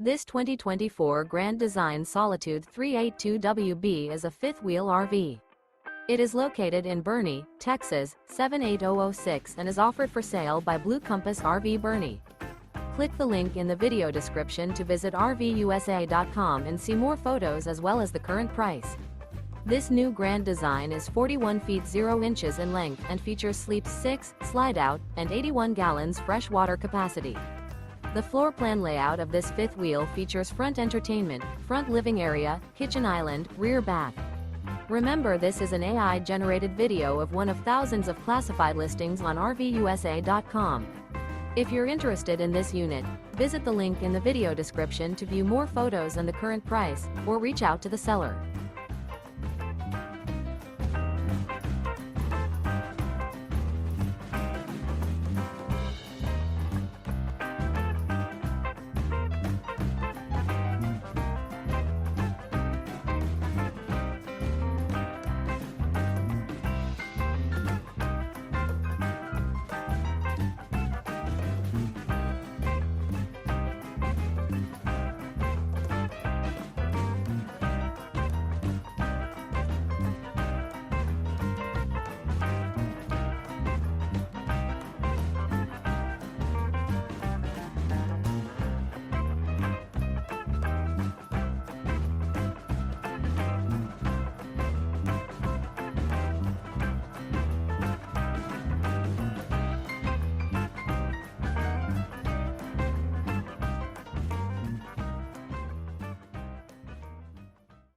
This 2024 Grand Design Solitude 382WB is a fifth-wheel RV. It is located in Boerne, Texas, 78006 and is offered for sale by Blue Compass RV Boerne. Click the link in the video description to visit RVUSA.com and see more photos as well as the current price. This new Grand Design is 41 feet 0 inches in length and features sleeps 6, slide-out, and 81 gallons fresh water capacity. The floor plan layout of this fifth wheel features front entertainment, front living area, kitchen island, rear bath. Remember, this is an AI-generated video of one of thousands of classified listings on RVUSA.com. If you're interested in this unit, visit the link in the video description to view more photos and the current price, or reach out to the seller.